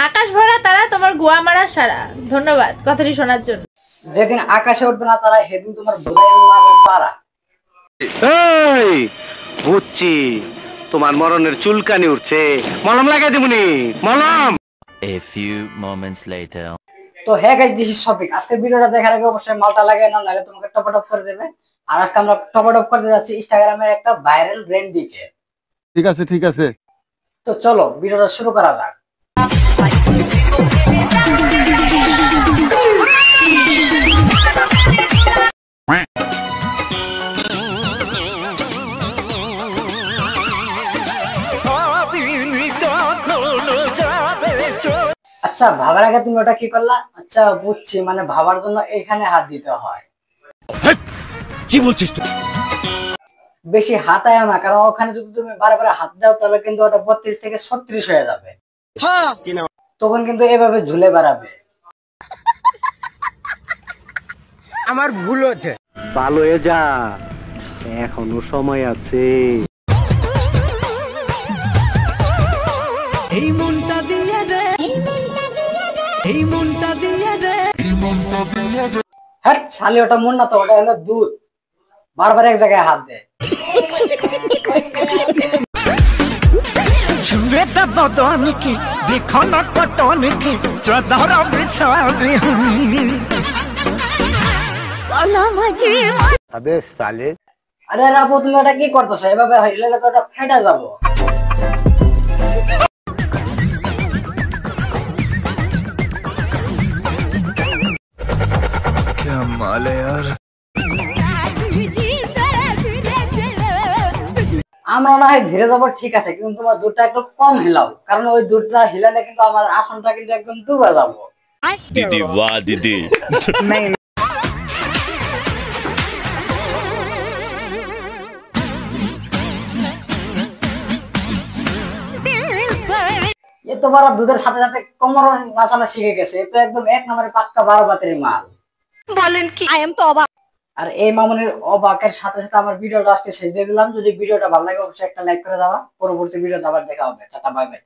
আকাশ ভরা তারা তোমার গোয়া মারা সারা। ধন্যবাদ কথাটি শোনার জন্য। যেদিন আকাশে উঠবে না তারা সেদিন তোমার বোঝাই মারবে পারা। এই বুঝছি তোমার মরণের চুলকানি উঠছে, মলম লাগাই দিবনি মলম। A few moments later. তো হ্যাঁ গাইস, দিস ইজ শপিং। আজকের ভিডিওটা দেখার আগে অবশ্যই মালটা লাগাই নাও, নাহলে তোমাকে টপটপ করে দেবে। আর আজকে আমরা টপটপ করতে যাচ্ছি ইনস্টাগ্রামের একটা ভাইরাল রেন্ডিকে। ঠিক আছে ঠিক আছে, তো চলো ভিডিওটা শুরু করা যাক। আচ্ছা, ভাবার আগে তুমি ওটা কি করলা? আচ্ছা বুঝছি, মানে ভাবার জন্য এখানে হাত দিতে হয়। কি বলছিস তুই? বেশি হাত আয় না, কারণ ওখানে যদি তুমি বারবার হাত দাও তাহলে কিন্তু ওটা 32 থেকে 36 হয়ে যাবে। তখন কিন্তু এভাবে ঝুলে বেড়াবে। আমার ভুল হচ্ছে। ভালো হয়ে যা, এখনো সময় আছে। এই মনটা দিয়ে রে, এই মনটা দিয়ে রে, এই মনটা দিয়ে রে। হ্যাঁ শালি, ওটা মন না তো, ওটা হলো দুধ। বারবার এক জায়গায় হাত দে। छुएता बदन की देखो न पटन की चदर बिछा दे अबे साले, আরে রাবু, তুমি ওটা কি করতেছো? এভাবে হইলে তো ওটা ফেটে যাবো। क्या माल है यार। আমরা না হয় ধীরে যাবো, ঠিক আছে, কিন্তু তোমার দুধটা একটু কম হিলাও, কারণ ওই দুধটা হিলালে কিন্তু আমার আসনটা কিন্তু একদম ডুবে যাবো। दीदी वाह दीदी। এ তো বড় দুধের সাথে সাথে কোমর নাচানো শিখে গেছে। এ তো একদম এক নম্বরে পাক্কা 12 বাতের মাল। বলেন কি? আই এম তো অবাক। আর এই মামুনির অবাকের সাথে সাথে আমার ভিডিওটা আজকে শেষ দিয়ে দিলাম। যদি ভিডিওটা ভালো লাগে অবশ্যই একটা লাইক করে দাও। পরবর্তী ভিডিওতে আবার দেখা হবে। Tata, bye bye.